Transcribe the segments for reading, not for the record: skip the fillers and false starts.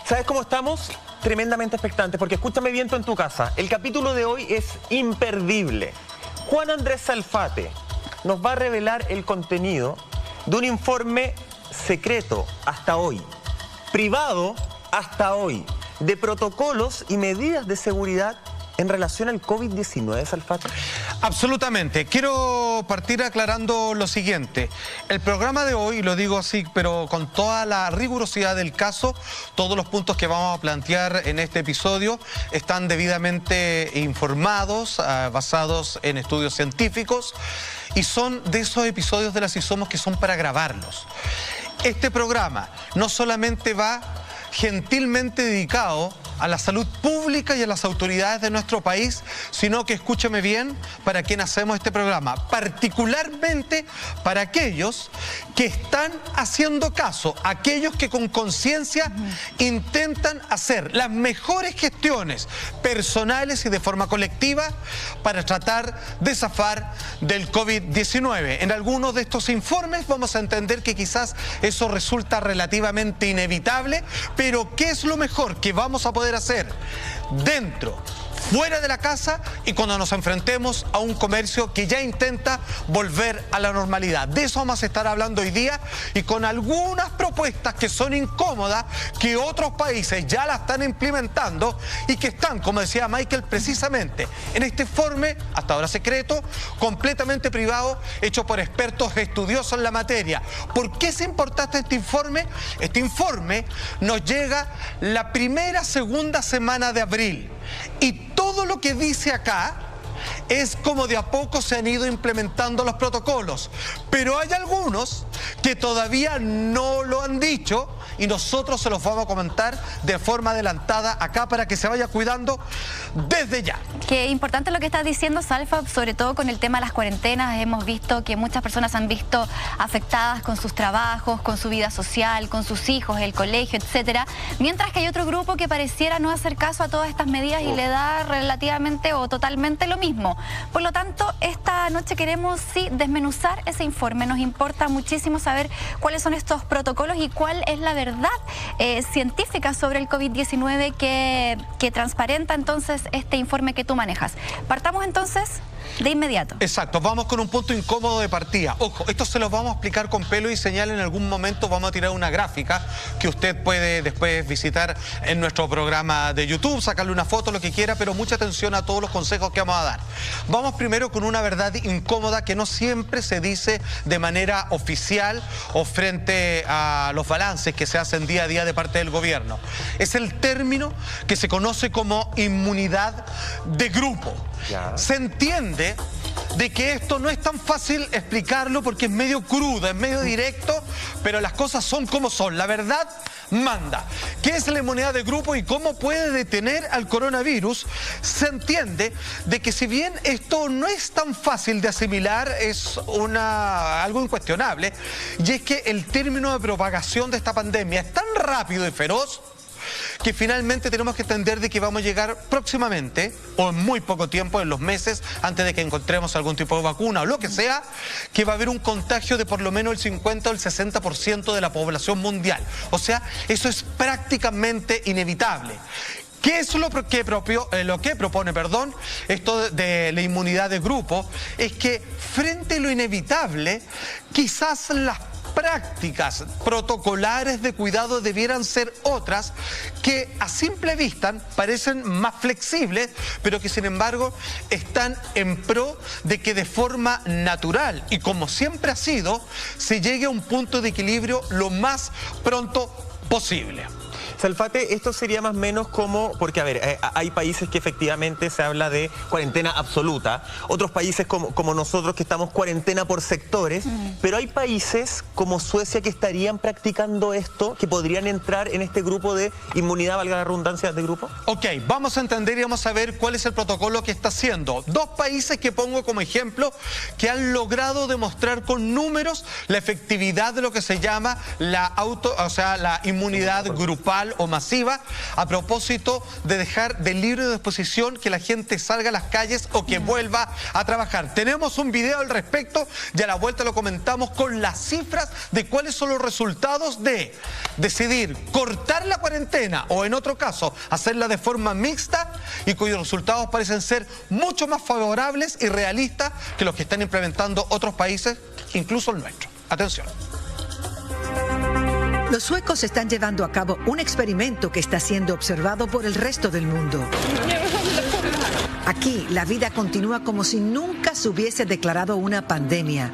¿Sabes cómo estamos? Tremendamente expectantes, porque escúchame bien tú en tu casa. El capítulo de hoy es imperdible. Juan Andrés Salfate nos va a revelar el contenido de un informe secreto hasta hoy, privado hasta hoy, de protocolos y medidas de seguridad en relación al COVID-19, Salfate. Absolutamente. Quiero partir aclarando lo siguiente. El programa de hoy, lo digo así, pero con toda la rigurosidad del caso, todos los puntos que vamos a plantear en este episodio están debidamente informados, basados en estudios científicos, y son de esos episodios de Las y Somos que son para grabarlos. Este programa no solamente va gentilmente dedicado a la salud pública y a las autoridades de nuestro país, sino que, escúchame bien, para quien hacemos este programa, particularmente para aquellos que están haciendo caso, aquellos que con conciencia intentan hacer las mejores gestiones personales y de forma colectiva para tratar de zafar del COVID-19. En algunos de estos informes vamos a entender que quizás eso resulta relativamente inevitable, pero ¿qué es lo mejor que vamos a poder hacer dentro, fuera de la casa y cuando nos enfrentemos a un comercio que ya intenta volver a la normalidad? De eso vamos a estar hablando hoy día, y con algunas propuestas que son incómodas, que otros países ya la están implementando y que están, como decía Michael, precisamente en este informe, hasta ahora secreto, completamente privado, hecho por expertos estudiosos en la materia. ¿Por qué es importante este informe? Este informe nos llega la segunda semana de abril, y todo lo que dice acá es como de a poco se han ido implementando los protocolos, pero hay algunos que todavía no lo han dicho y nosotros se los vamos a comentar de forma adelantada acá para que se vaya cuidando desde ya. Qué importante lo que estás diciendo, Salfa, sobre todo con el tema de las cuarentenas. Hemos visto que muchas personas han visto afectadas con sus trabajos, con su vida social, con sus hijos, el colegio, etcétera, mientras que hay otro grupo que pareciera no hacer caso a todas estas medidas y le da relativamente o totalmente lo mismo. Por lo tanto, esta noche queremos sí desmenuzar ese informe. Nos importa muchísimo saber cuáles son estos protocolos y cuál es la verdad científica sobre el COVID-19 que transparenta entonces este informe que tú manejas. Partamos entonces de inmediato. Exacto, vamos con un punto incómodo de partida. Ojo, esto se lo vamos a explicar con pelo y señal en algún momento. Vamos a tirar una gráfica que usted puede después visitar en nuestro programa de YouTube, sacarle una foto, lo que quiera, pero mucha atención a todos los consejos que vamos a dar. Vamos primero con una verdad incómoda que no siempre se dice de manera oficial o frente a los balances que se hacen día a día de parte del gobierno. Es el término que se conoce como inmunidad de grupo. Se entiende de que esto no es tan fácil explicarlo porque es medio crudo, es medio directo, pero las cosas son como son. La verdad manda. ¿Qué es la inmunidad de grupo y cómo puede detener al coronavirus? Se entiende de que si bien esto no es tan fácil de asimilar, es algo incuestionable, y es que el término de propagación de esta pandemia es tan rápido y feroz que finalmente tenemos que entender de que vamos a llegar próximamente, o en muy poco tiempo, en los meses, antes de que encontremos algún tipo de vacuna o lo que sea, que va a haber un contagio de por lo menos el 50 o el 60% de la población mundial. O sea, eso es prácticamente inevitable. ¿Qué es lo que propone esto de la inmunidad de grupo? Es que frente a lo inevitable, quizás las prácticas protocolares de cuidado debieran ser otras que a simple vista parecen más flexibles, pero que sin embargo están en pro de que de forma natural y como siempre ha sido, se llegue a un punto de equilibrio lo más pronto posible. Salfate, esto sería más o menos como, porque a ver, hay países que efectivamente se habla de cuarentena absoluta, otros países como nosotros que estamos cuarentena por sectores, pero hay países como Suecia que estarían practicando esto, que podrían entrar en este grupo de inmunidad, valga la redundancia, de grupo. Ok, vamos a entender y vamos a ver cuál es el protocolo que está haciendo. Dos países que pongo como ejemplo que han logrado demostrar con números la efectividad de lo que se llama la inmunidad grupal general o masiva a propósito de dejar de libre disposición que la gente salga a las calles o que vuelva a trabajar. Tenemos un video al respecto y a la vuelta lo comentamos con las cifras de cuáles son los resultados de decidir cortar la cuarentena o en otro caso hacerla de forma mixta y cuyos resultados parecen ser mucho más favorables y realistas que los que están implementando otros países, incluso el nuestro. Atención. Los suecos están llevando a cabo un experimento que está siendo observado por el resto del mundo. Aquí, la vida continúa como si nunca se hubiese declarado una pandemia.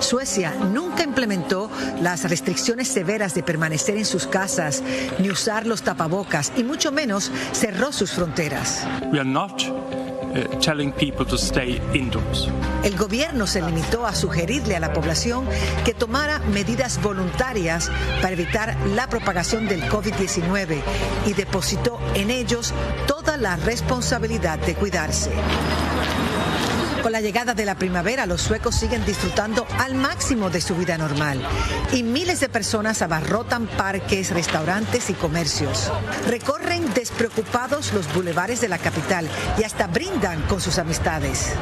Suecia nunca implementó las restricciones severas de permanecer en sus casas, ni usar los tapabocas, y mucho menos cerró sus fronteras. Telling people to stay indoors. El gobierno se limitó a sugerirle a la población que tomara medidas voluntarias para evitar la propagación del COVID-19 y depositó en ellos toda la responsabilidad de cuidarse. Con la llegada de la primavera, los suecos siguen disfrutando al máximo de su vida normal y miles de personas abarrotan parques, restaurantes y comercios. Recorren despreocupados los bulevares de la capital y hasta brindan con sus amistades.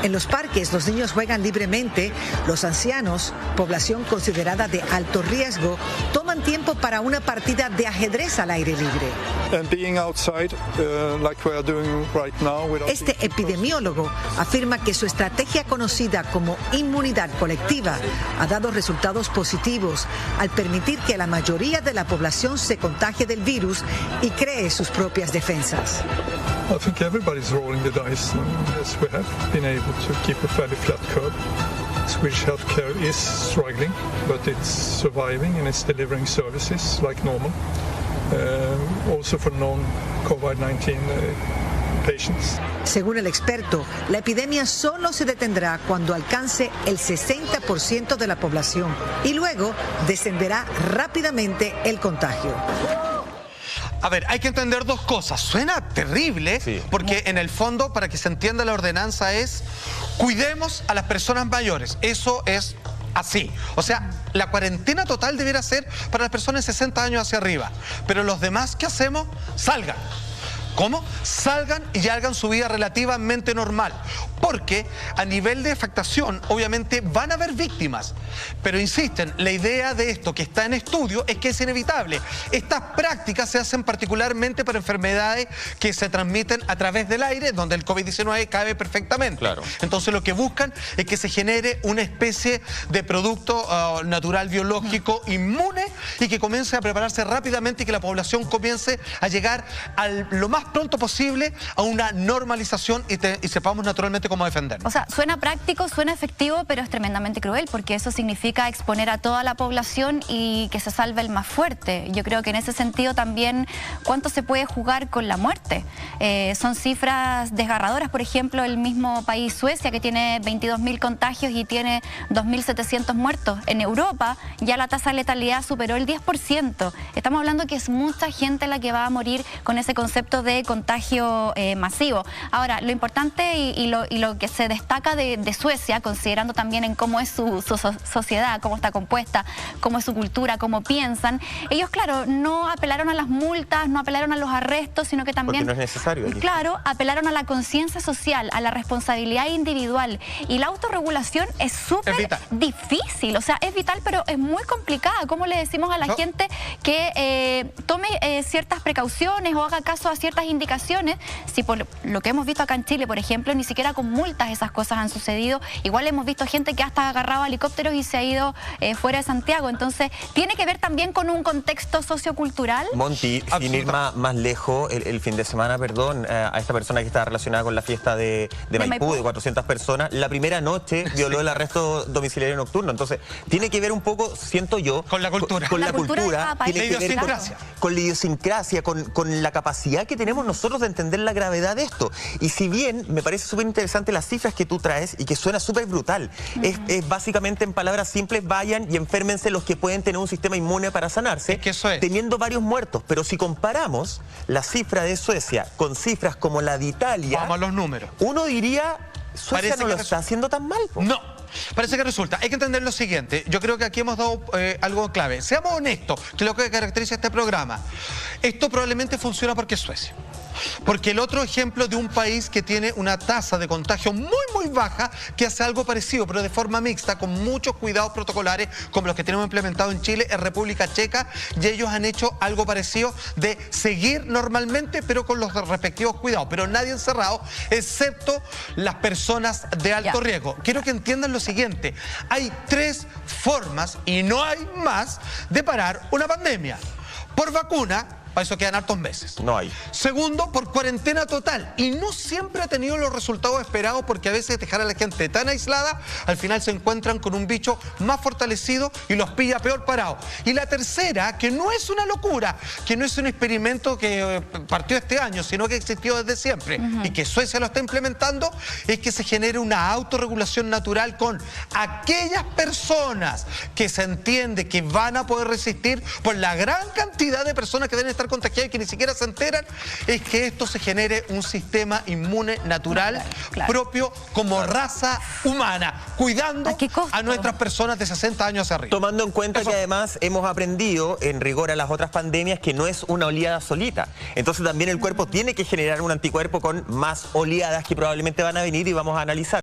En los parques, los niños juegan libremente, los ancianos, población considerada de alto riesgo, toman tiempo para una partida de ajedrez al aire libre. Este epidemiólogo afirma que su estrategia conocida como inmunidad colectiva ha dado resultados positivos al permitir que la mayoría de la población se contagie del virus y cree sus propias defensas. I think everybody's rolling the dice as we have been able to keep a fairly flat curve. Swedish healthcare is struggling, but it's surviving and it's delivering services like normal, also for non-COVID-19 patients. Según el experto, la epidemia solo se detendrá cuando alcance el 60% de la población y luego descenderá rápidamente el contagio. A ver, hay que entender dos cosas. Suena terrible, sí, porque en el fondo, para que se entienda la ordenanza, es cuidemos a las personas mayores. Eso es así. O sea, la cuarentena total debiera ser para las personas de 60 años hacia arriba. Pero los demás, ¿qué hacemos? Salgan. ¿Cómo? Salgan y hagan su vida relativamente normal. Porque a nivel de afectación, obviamente, van a haber víctimas. Pero insisten, la idea de esto que está en estudio es que es inevitable. Estas prácticas se hacen particularmente para enfermedades que se transmiten a través del aire, donde el COVID-19 cabe perfectamente. Claro. Entonces lo que buscan es que se genere una especie de producto natural biológico inmune y que comience a prepararse rápidamente y que la población comience a llegar lo más pronto posible a una normalización y sepamos naturalmente cómo defendernos. O sea, suena práctico, suena efectivo, pero es tremendamente cruel porque eso significa exponer a toda la población y que se salve el más fuerte. Yo creo que en ese sentido también, ¿cuánto se puede jugar con la muerte? Son cifras desgarradoras. Por ejemplo, el mismo país Suecia, que tiene 22.000 contagios y tiene 2.700 muertos. En Europa ya la tasa de letalidad superó el 10%. Estamos hablando que es mucha gente la que va a morir con ese concepto de contagio masivo. Ahora, lo importante y lo que se destaca de Suecia, considerando también en cómo es su sociedad, cómo está compuesta, cómo es su cultura, cómo piensan, ellos, claro, no apelaron a las multas, no apelaron a los arrestos, sino que también... Porque no es necesario. Claro, apelaron a la conciencia social, a la responsabilidad individual. Y la autorregulación es súper difícil, o sea, es vital, pero es muy complicada. ¿Cómo le decimos a la gente que tome ciertas precauciones o haga caso a ciertas indicaciones? Si por lo que hemos visto acá en Chile, por ejemplo, ni siquiera con multas esas cosas han sucedido. Igual hemos visto gente que hasta ha agarrado helicópteros y se ha ido fuera de Santiago. Entonces, tiene que ver también con un contexto sociocultural. Monty, sin ir más lejos, el fin de semana, perdón, a esta persona que estaba relacionada con la fiesta de Maipú, de 400 personas, la primera noche violó el arresto domiciliario nocturno. Entonces, tiene que ver un poco, siento yo... Con la cultura. Con la cultura, tiene que ver con la idiosincrasia, con la capacidad que tenemos nosotros de entender la gravedad de esto. Y si bien me parece súper interesante las cifras que tú traes y que suena súper brutal, es básicamente, en palabras simples, vayan y enférmense los que pueden tener un sistema inmune para sanarse, es que eso es, teniendo varios muertos. Pero si comparamos la cifra de Suecia con cifras como la de Italia, vamos a los números, uno diría, Suecia no lo está haciendo tan mal, po. No, Parece que resulta. Hay que entender lo siguiente. Yo creo que aquí hemos dado algo clave. Seamos honestos, que es lo que caracteriza este programa. Esto probablemente funciona porque es Suecia. Porque el otro ejemplo de un país que tiene una tasa de contagio muy baja, que hace algo parecido, pero de forma mixta, con muchos cuidados protocolares, como los que tenemos implementados en Chile, es República Checa, y ellos han hecho algo parecido de seguir normalmente, pero con los respectivos cuidados, pero nadie encerrado, excepto las personas de alto riesgo. Quiero que entiendan lo siguiente, hay 3 formas, y no hay más, de parar una pandemia. Por vacuna, para eso quedan hartos meses. No hay. Segundo, por cuarentena total. Y no siempre ha tenido los resultados esperados, porque a veces dejar a la gente tan aislada, al final se encuentran con un bicho más fortalecido y los pilla peor parado. Y la tercera, que no es una locura, que no es un experimento que partió este año, sino que existió desde siempre, y que Suecia lo está implementando, es que se genere una autorregulación natural con aquellas personas que se entiende que van a poder resistir por la gran cantidad de personas que deben estar contagiadas y que ni siquiera se enteran, es que esto se genere un sistema inmune natural propio como raza humana, cuidando a nuestras personas de 60 años hacia arriba. Tomando en cuenta que además hemos aprendido, en rigor a las otras pandemias, que no es una oleada solita. Entonces también el cuerpo tiene que generar un anticuerpo con más oleadas que probablemente van a venir y vamos a analizar.